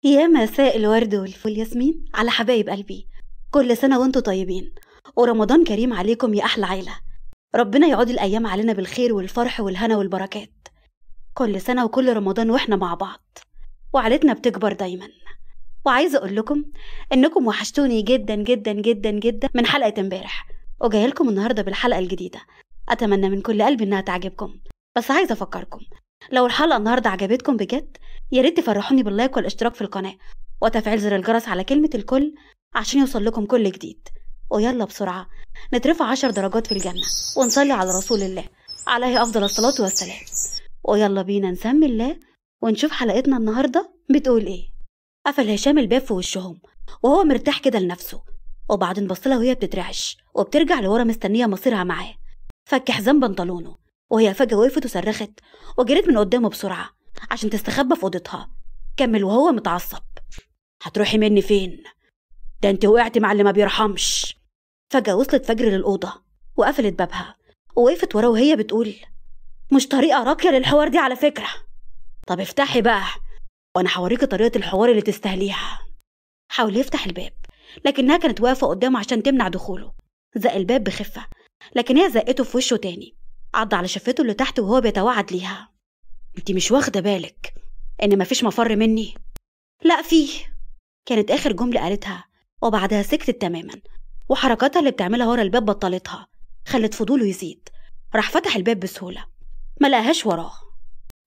يا مساء الورد والفل ياسمين على حبايب قلبي. كل سنة وانتوا طيبين، ورمضان كريم عليكم يا أحلى عيلة. ربنا يعود الأيام علينا بالخير والفرح والهنا والبركات. كل سنة وكل رمضان واحنا مع بعض، وعيلتنا بتكبر دايما. وعايزة أقول لكم إنكم وحشتوني جدا جدا جدا جدا من حلقة امبارح، وجايه لكم النهاردة بالحلقة الجديدة. أتمنى من كل قلبي إنها تعجبكم، بس عايزة أفكركم لو الحلقة النهاردة عجبتكم بجد، يا ريت تفرحوني باللايك والاشتراك في القناة وتفعيل زر الجرس على كلمة الكل عشان يوصل لكم كل جديد. ويلا بسرعة نترفع 10 درجات في الجنة ونصلي على رسول الله عليه أفضل الصلاة والسلام. ويلا بينا نسمي الله ونشوف حلقتنا النهاردة بتقول إيه. قفل هشام الباب في وشهم وهو مرتاح كده لنفسه، وبعدين بصلها وهي بتترعش وبترجع لورا مستنية مصيرها معاه. فك حزام بنطلونه وهي فجأة وقفت وصرخت وجريت من قدامه بسرعة عشان تستخبى في أوضتها. كمل وهو متعصب: هتروحي مني فين؟ ده انت وقعتي مع اللي ما بيرحمش. فجأة وصلت فجر للأوضة وقفلت بابها ووقفت وراه وهي بتقول: مش طريقة راقية للحوار دي على فكرة. طب افتحي بقى وانا هوريكي طريقة الحوار اللي تستاهليها. حاول يفتح الباب لكنها كانت واقفة قدامه عشان تمنع دخوله. زق الباب بخفة لكن هي زقته في وشه تاني، عض على شفته اللي تحت وهو بيتوعد ليها: انتي مش واخدة بالك ان مفيش مفر مني؟ لا فيه، كانت اخر جملة قالتها، وبعدها سكتت تماما، وحركاتها اللي بتعملها ورا الباب بطلتها خلت فضوله يزيد. راح فتح الباب بسهولة، ما لقاهاش وراه،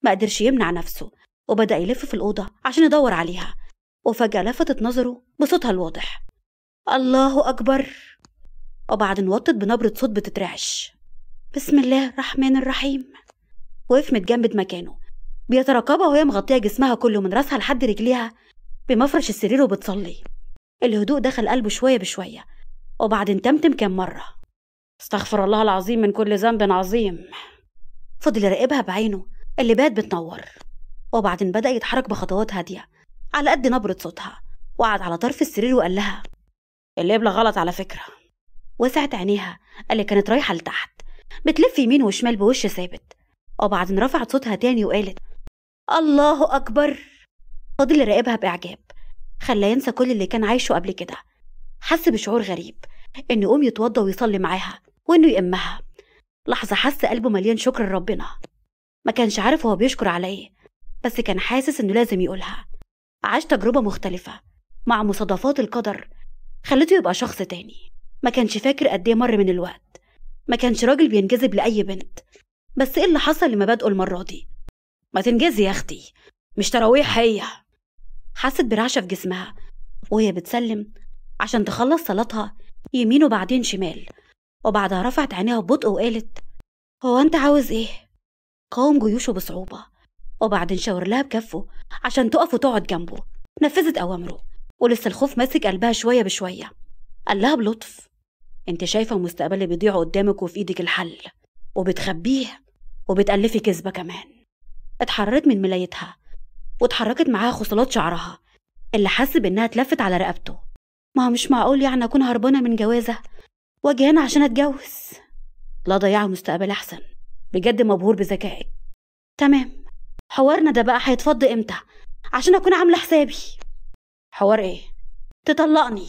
ما قدرش يمنع نفسه وبدأ يلف في الأوضة عشان يدور عليها. وفجأة لفتت نظره بصوتها الواضح: الله أكبر. وبعدين وطت بنبرة صوت بتترعش: بسم الله الرحمن الرحيم. وقف متجمد مكانه بيتراقبها وهي مغطية جسمها كله من راسها لحد رجليها بمفرش السرير وبتصلي. الهدوء دخل قلبه شوية بشوية، وبعدين تمتم كام مرة: استغفر الله العظيم من كل ذنب عظيم. فضل يراقبها بعينه اللي بات بتنور، وبعدين بدأ يتحرك بخطوات هادية على قد نبرة صوتها، وقعد على طرف السرير وقال لها: القبلة غلط على فكرة. وسعت عينيها اللي كانت رايحة لتحت بتلف يمين وشمال بوش ثابت، وبعدين رفعت صوتها تاني وقالت: الله أكبر. فضل يراقبها بإعجاب، خلاه ينسى كل اللي كان عايشه قبل كده. حس بشعور غريب إنه يقوم يتوضى ويصلي معاها وإنه يأمها. لحظة حس قلبه مليان شكر لربنا، ما كانش عارف هو بيشكر على إيه، بس كان حاسس إنه لازم يقولها. عاش تجربة مختلفة مع مصادفات القدر خلته يبقى شخص تاني. ما كانش فاكر قد إيه مر من الوقت، ما كانش راجل بينجذب لأي بنت. بس إيه اللي حصل لمبادئه المرة دي؟ ما تنجزي يا أختي، مش تراويح هي. حست برعشة في جسمها وهي بتسلم عشان تخلص صلاتها يمين وبعدين شمال، وبعدها رفعت عينيها ببطء وقالت: هو أنت عاوز إيه؟ قاوم جيوشه بصعوبة، وبعدين شاور لها بكفه عشان تقف وتقعد جنبه. نفذت أوامره ولسه الخوف ماسك قلبها شوية بشوية. قال لها بلطف: انت شايفة مستقبلي بيضيع قدامك وفي ايدك الحل، وبتخبيه وبتألفي كذبة كمان. اتحررت من ملايتها واتحركت معاها خصلات شعرها اللي حس بانها اتلفت على رقبته. ما هو مش معقول يعني اكون هربانة من جوازة واجي هنا عشان اتجوز. لا ضيعوا مستقبل احسن. بجد مبهور بذكائك. تمام، حوارنا ده بقى هيتفض امتى عشان اكون عاملة حسابي؟ حوار ايه؟ تطلقني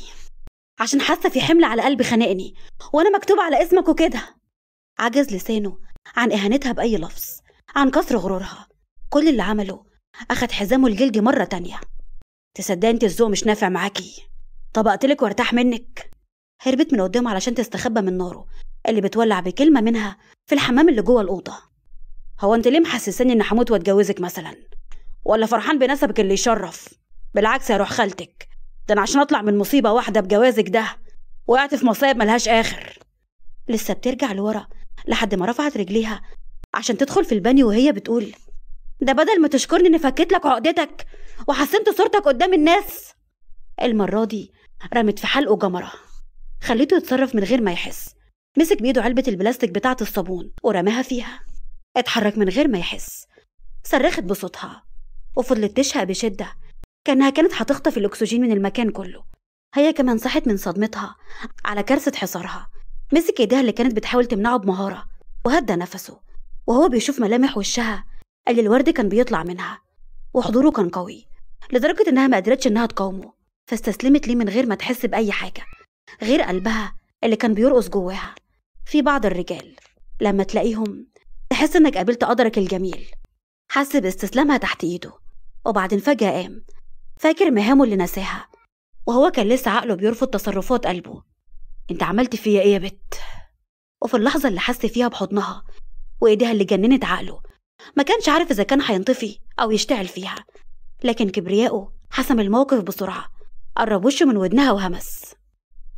عشان حاسة في حمل على قلبي خانقني وانا مكتوب على اسمك وكده. عجز لسانه عن اهانتها باي لفظ، عن كسر غرورها. كل اللي عمله اخد حزامه الجلدي مرة تانية. تصدقي انت الذوق مش نافع معاكي، طبقتلك وارتاح منك. هربت من قدامه علشان تستخبى من ناره اللي بتولع بكلمة منها في الحمام اللي جوه الأوضة. هو انت ليه محسساني ان هموت واتجوزك مثلا؟ ولا فرحان بنسبك اللي يشرف؟ بالعكس يا روح خالتك، ده انا عشان اطلع من مصيبة واحدة بجوازك ده وقعت في مصايب ملهاش اخر. لسه بترجع لورا لحد ما رفعت رجليها عشان تدخل في البانيو وهي بتقول: ده بدل ما تشكرني اني فكيت لك عقدتك وحسنت صورتك قدام الناس. المرة دي رمت في حلقه جمرة خليته يتصرف من غير ما يحس. مسك بإيده علبة البلاستيك بتاعة الصابون ورماها فيها. اتحرك من غير ما يحس. صرخت بصوتها وفضلت تشهق بشدة كأنها كانت هتخطف الأكسجين من المكان كله. هي كمان صحت من صدمتها على كارثة حصارها. مسك ايديها اللي كانت بتحاول تمنعه بمهارة وهدى نفسه وهو بيشوف ملامح وشها اللي الورد كان بيطلع منها، وحضوره كان قوي. لدرجة إنها ما قدرتش إنها تقاومه، فاستسلمت ليه من غير ما تحس بأي حاجة غير قلبها اللي كان بيرقص جواها. في بعض الرجال لما تلاقيهم تحس إنك قابلت قدرك الجميل، حس باستسلامها تحت إيده، وبعدين فجأة قام فاكر مهامه اللي نساها، وهو كان لسه عقله بيرفض تصرفات قلبه. انت عملت فيا ايه يا بت؟ وفي اللحظة اللي حس فيها بحضنها وايديها اللي جننت عقله، ما كانش عارف اذا كان هينطفي او يشتعل فيها، لكن كبرياءه حسم الموقف بسرعة، قرب وشه من ودنها وهمس: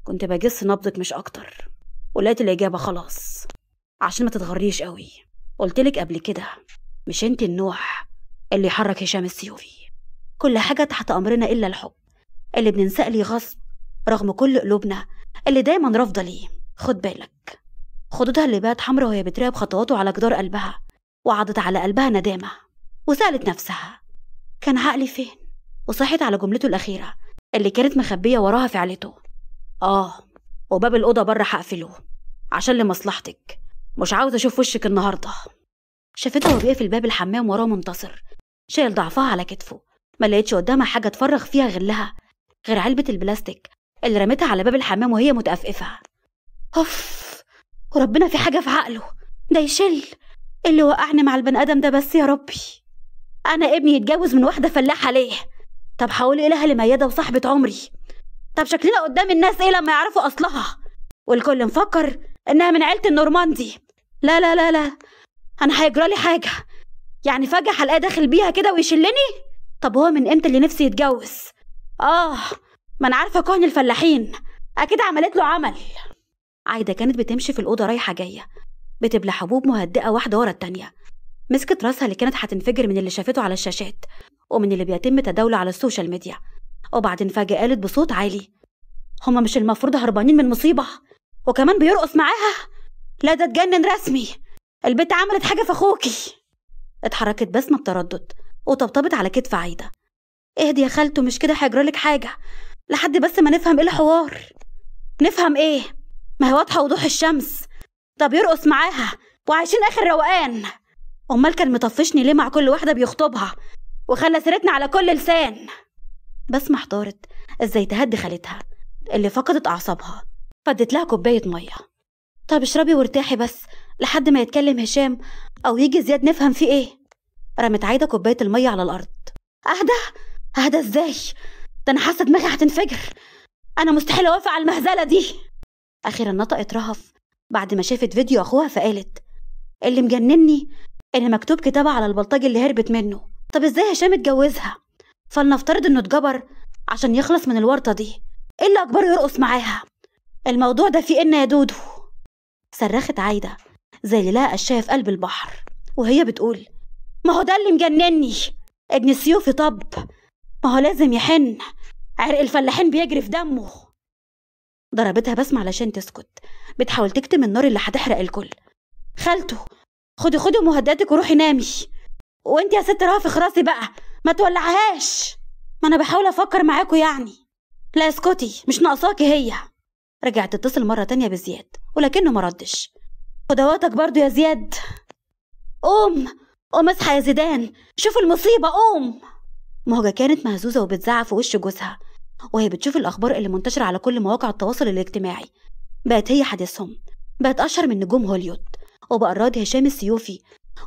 كنت بجس نبضك مش اكتر، ولقيت الاجابة خلاص. عشان ما تتغريش قوي، قلتلك قبل كده مش انت النوع اللي يحرك هشام السيوفي. كل حاجة تحت امرنا الا الحب اللي بننسأ ليه غصب رغم كل قلوبنا اللي دايما رافضة ليه. خد بالك. خدودها اللي بقت حمرا وهي بتراقب خطواته على جدار قلبها، وعضت على قلبها ندامة، وسألت نفسها كان عقلي فين؟ وصحت على جملته الأخيرة اللي كانت مخبية وراها فعلته: وباب الأوضة بره هقفله عشان لمصلحتك، مش عاوزة أشوف وشك النهاردة. شافتها وهو بيقفل باب الحمام وراه منتصر شايل ضعفها على كتفه، ما لقيتش قدامها حاجة تفرغ فيها غلها غير علبة البلاستيك اللي رمتها على باب الحمام وهي متأفئفة. اوف، وربنا في حاجة في عقله ده يشل. اللي وقعني مع البني آدم ده بس يا ربي. أنا ابني يتجوز من واحدة فلاحة ليه؟ طب حاولي إيه لها لميادة وصاحبة عمري؟ طب شكلنا قدام الناس إيه لما يعرفوا أصلها؟ والكل مفكر إنها من عيلة النورماندي. لا لا لا لا، أنا هيجرالي حاجة. يعني فجأة هلاقيه داخل بيها كده ويشلني؟ طب هو من إمتى اللي نفسي يتجوز؟ ما أنا عارفة كهن الفلاحين أكيد عملت له عمل. عايدة كانت بتمشي في الأوضة رايحة جاية بتبلع حبوب مهدئة واحدة ورا التانية. مسكت راسها اللي كانت هتنفجر من اللي شافته على الشاشات ومن اللي بيتم تداوله على السوشيال ميديا، وبعدين فجأة قالت بصوت عالي: هما مش المفروض هربانين من مصيبة وكمان بيرقص معاها؟ لا ده اتجنن رسمي، البت عملت حاجة في أخوكي. اتحركت بسمة بتردد وطبطبت على كتف عايدة: اهدي يا خالته، مش كده هيجرالك حاجة، لحد بس ما نفهم ايه الحوار. نفهم ايه؟ ما هي واضحة وضوح الشمس، طب يرقص معاها وعايشين آخر روقان. أمال كان مطفشني ليه مع كل واحدة بيخطبها وخلى سيرتنا على كل لسان؟ بسمة احتارت ازاي تهدي خالتها اللي فقدت أعصابها، فدت لها كوباية مية. طب اشربي وارتاحي بس لحد ما يتكلم هشام أو يجي زياد نفهم فيه ايه. رمت عايدة كوباية المية على الأرض. أهدى ازاي؟ ده أنا حاسة دماغي هتنفجر، أنا مستحيل أوافق على المهزلة دي. أخيرا نطقت رهف بعد ما شافت فيديو أخوها فقالت: اللي مجنني إن مكتوب كتابة على البلطجي اللي هربت منه. طب ازاي هشام اتجوزها؟ فلنفترض إنه اتجبر عشان يخلص من الورطة دي، إيه اللي أجبره يرقص معاها؟ الموضوع ده فيه إن يا دودو. صرخت عايدة زي اللي لها قشاية في قلب البحر وهي بتقول: ما هو ده اللي مجنني، ابن السيوفي. طب ما هو لازم يحن، عرق الفلاحين بيجري في دمه. ضربتها بسمة علشان تسكت، بتحاول تكتم النار اللي هتحرق الكل. خالته، خدي مهداتك وروحي نامي. وانت يا ست رافخ راسي بقى، ما تولعهاش، ما انا بحاول افكر معاكو يعني. لا اسكتي، مش ناقصاكي هي. رجعت تتصل مرة تانية بزياد ولكنه مردش. خدواتك برضو يا زياد. قوم اصحى يا زيدان، شوف المصيبة، قوم. مهجة كانت مهزوزة وبتزعق في وش جوزها وهي بتشوف الأخبار اللي منتشرة على كل مواقع التواصل الاجتماعي. بقت هي حديثهم، بقت أشهر من نجوم هوليود، وبقى الراضي هشام السيوفي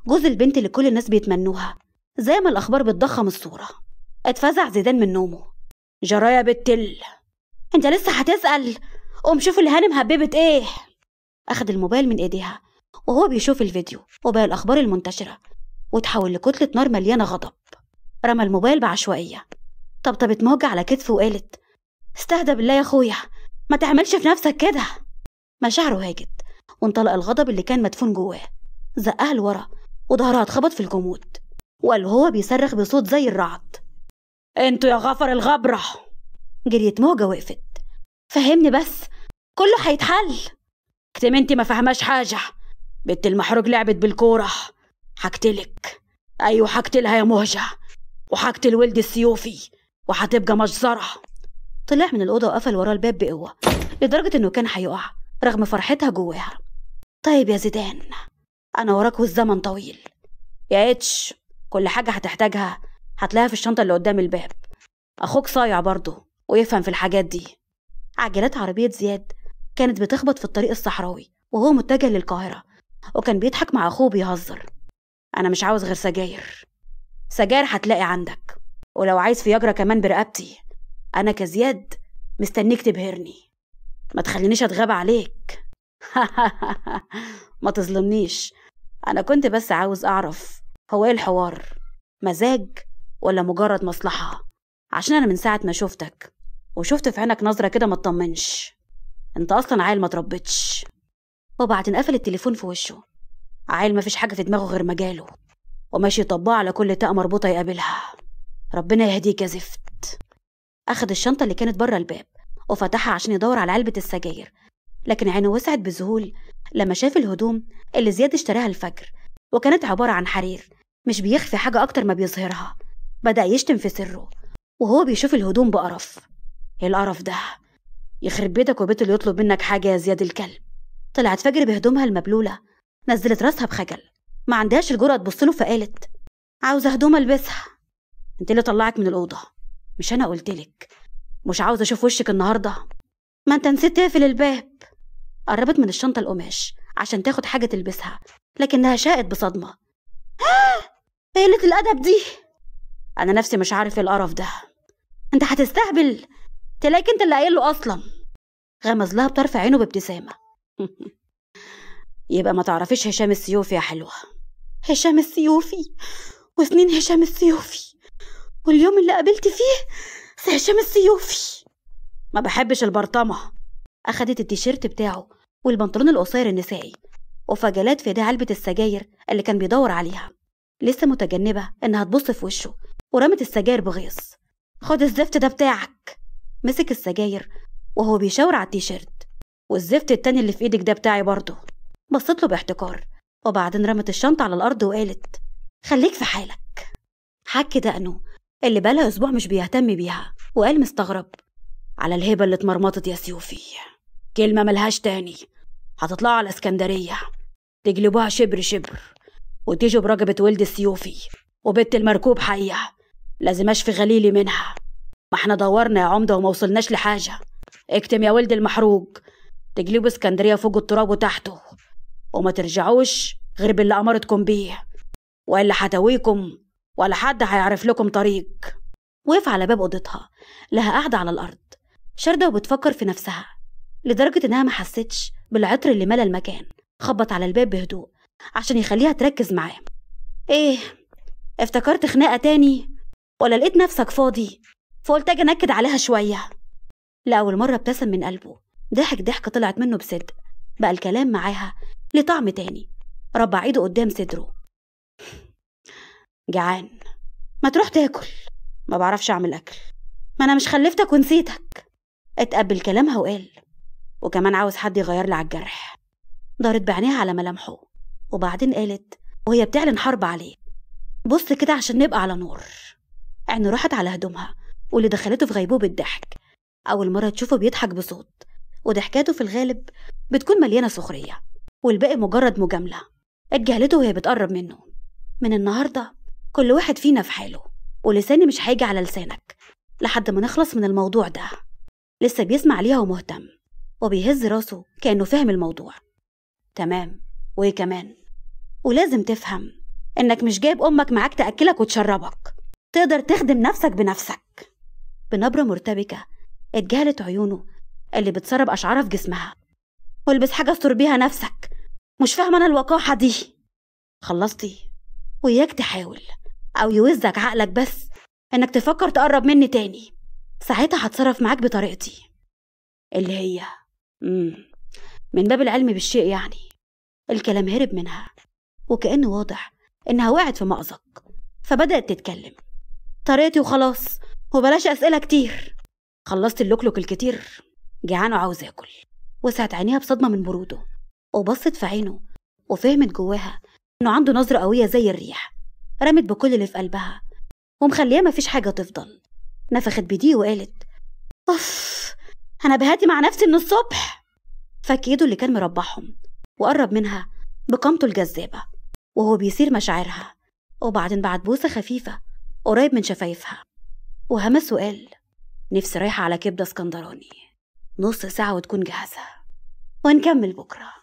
جوز البنت اللي كل الناس بيتمنوها. زي ما الأخبار بتضخم الصورة، اتفزع زيدان من نومه. جرايا بالتل، انت لسه هتسأل؟ قوم شوف الهانم هببت ايه. أخد الموبايل من ايديها وهو بيشوف الفيديو وبقى الأخبار المنتشرة وتحول لكتلة نار مليانة غضب. رمى الموبايل بعشوائية، طبطبت موجة على كتفه وقالت: استهدى بالله يا اخويا، ما تعملش في نفسك كده. مشاعره هاجت وانطلق الغضب اللي كان مدفون جواه، زقها لورا وظهرها اتخبط في الجمود وقال وهو بيصرخ بصوت زي الرعد: انتوا يا غفر الغبرة. جريت موجة وقفت: فهمني بس، كله هيتحل. اكتم انتي ما فهماش حاجة، بنت المحروج لعبت بالكورة. حكتلك، ايوه حكتلها يا مهجة، وحكتل ولد السيوفي وهتبقى مجزرة. طلع من الأوضة وقفل وراه الباب بقوة لدرجة إنه كان هيقع رغم فرحتها جواها. طيب يا زيدان، أنا وراك والزمن طويل. يا اتش، كل حاجة هتحتاجها هتلاقيها في الشنطة اللي قدام الباب، أخوك صايع برضه ويفهم في الحاجات دي. عجلات عربية زياد كانت بتخبط في الطريق الصحراوي وهو متجه للقاهرة، وكان بيضحك مع أخوه بيهزر. أنا مش عاوز غير سجاير. سجاير هتلاقي عندك، ولو عايز فياجرا كمان برقبتي. أنا كزياد مستنيك تبهرني، ما تخلينيش أتغاب عليك. ما تظلمنيش، أنا كنت بس عاوز أعرف هو إيه الحوار، مزاج ولا مجرد مصلحة؟ عشان أنا من ساعة ما شفتك وشفت في عينك نظرة كده ما تطمنش. انت أصلا عيل ما تربتش. وبعدين قفل التليفون في وشه. عيل ما فيش حاجة في دماغه غير مجاله، وماشي طباع على كل تاء مربوطة يقابلها. ربنا يهديك يا زفت. أخد الشنطة اللي كانت بره الباب وفتحها عشان يدور على علبة السجاير، لكن عينه وسعت بذهول لما شاف الهدوم اللي زياد اشتراها الفجر، وكانت عبارة عن حرير مش بيخفي حاجة أكتر ما بيظهرها. بدأ يشتم في سره وهو بيشوف الهدوم بقرف. ايه القرف ده؟ يخرب بيتك وبيت اللي يطلب منك حاجة يا زياد الكلب. طلعت فجر بهدومها المبلولة، نزلت راسها بخجل، ما عندهاش الجرأة تبصله، فقالت عاوزة هدوم ألبسها. انت اللي طلعك من الأوضة؟ مش أنا قلتلك مش عاوزة أشوف وشك النهاردة؟ ما انت نسيت تقفل الباب. قربت من الشنطة القماش عشان تاخد حاجة تلبسها، لكنها شاءت بصدمة. ايه قلة الأدب دي؟ أنا نفسي مش عارف ايه القرف ده. انت هتستهبل، تلاقيك انت اللي قايل له أصلا. غمز لها بطرف عينه بابتسامة. يبقى ما تعرفيش هشام السيوفي يا حلوة. هشام السيوفي؟ وسنين هشام السيوفي، واليوم اللي قابلت فيه سي هشام السيوفي. ما بحبش البرطمة. أخدت التيشيرت بتاعه والبنطلون القصير النسائي وفجلات في ايديها علبة السجاير اللي كان بيدور عليها، لسه متجنبة إنها تبص في وشه، ورمت السجاير بغيظ. خد الزفت ده بتاعك. مسك السجاير وهو بيشاور على التيشيرت. والزفت التاني اللي في ايدك ده بتاعي برضه. بصت له باحتقار، وبعدين رمت الشنطة على الأرض وقالت خليك في حالك. حك دقنه اللي بقالها أسبوع مش بيهتم بيها، وقال مستغرب على الهبة اللي اتمرمطت يا سيوفي. كلمة ملهاش تاني. هتطلعوا على اسكندرية تجلبوها شبر شبر، وتيجوا برقبة ولد السيوفي وبنت المركوب حية. لازم اشفي غليلي منها. ما احنا دورنا يا عمدة وما وصلناش لحاجة. اكتم يا ولد المحروق. تجلبوا اسكندرية فوق التراب وتحته، وما ترجعوش غير باللي أمرتكم بيه، وإلا هتويكم ولا حد هيعرف لكم طريق. وقف على باب أوضتها، لها قاعدة على الأرض شاردة وبتفكر في نفسها، لدرجة إنها ما حستش بالعطر اللي ملا المكان. خبط على الباب بهدوء عشان يخليها تركز معاه. إيه؟ افتكرت خناقة تاني ولا لقيت نفسك فاضي فقلت أجي أنكد عليها شوية؟ لأول مرة ابتسم من قلبه، ضحكة طلعت منه بصدق. بقى الكلام معاها ليه طعم تاني. ربع ايده قدام صدره. جعان، ما تروح تاكل. ما بعرفش اعمل اكل. ما انا مش خلفتك ونسيتك. اتقبل كلامها وقال وكمان عاوز حد يغير لي على الجرح. دارت بعينيها على ملامحه، وبعدين قالت وهي بتعلن حرب عليه بص كده عشان نبقى على نور. عينه راحت على هدومها واللي دخلته في غيبوبة ضحك. أول مرة تشوفه بيضحك بصوت، وضحكاته في الغالب بتكون مليانة سخرية، والباقي مجرد مجاملة. اتجاهلته وهي بتقرب منه. من النهاردة كل واحد فينا في حاله، ولساني مش هيجي على لسانك لحد ما نخلص من الموضوع ده. لسه بيسمع ليها ومهتم، وبيهز راسه كأنه فاهم الموضوع. تمام، وإيه كمان؟ ولازم تفهم إنك مش جايب أمك معاك تأكلك وتشربك، تقدر تخدم نفسك بنفسك. بنبرة مرتبكة اتجاهلت عيونه اللي بتسرب أشعارها في جسمها. والبس حاجة استر بيها نفسك، مش فاهمة أنا الوقاحة دي. خلصتي؟ وياك تحاول أو يوزك عقلك بس إنك تفكر تقرب مني تاني، ساعتها هتصرف معاك بطريقتي اللي هي من باب العلم بالشيء يعني. الكلام هرب منها، وكأنه واضح إنها وقعت في مأزق، فبدأت تتكلم. طريقتي وخلاص، وبلاش أسئلة كتير. خلصت اللوكلوك الكتير، جعان وعاوز آكل. وسعت عينيها بصدمة من بروده، وبصت في عينه وفهمت جواها إنه عنده نظرة قوية زي الريح، رمت بكل اللي في قلبها ومخليها مفيش حاجة تفضل. نفخت بديه وقالت أوف، أنا بهاتي مع نفسي من الصبح. فك ايده اللي كان مربعهم وقرب منها بقامته الجذابة وهو بيثير مشاعرها، وبعدين بعد بوسة خفيفة قريب من شفايفها. وهمس وقال: نفسي رايحة على كبدة اسكندراني، نص ساعة وتكون جاهزة، ونكمل بكرة.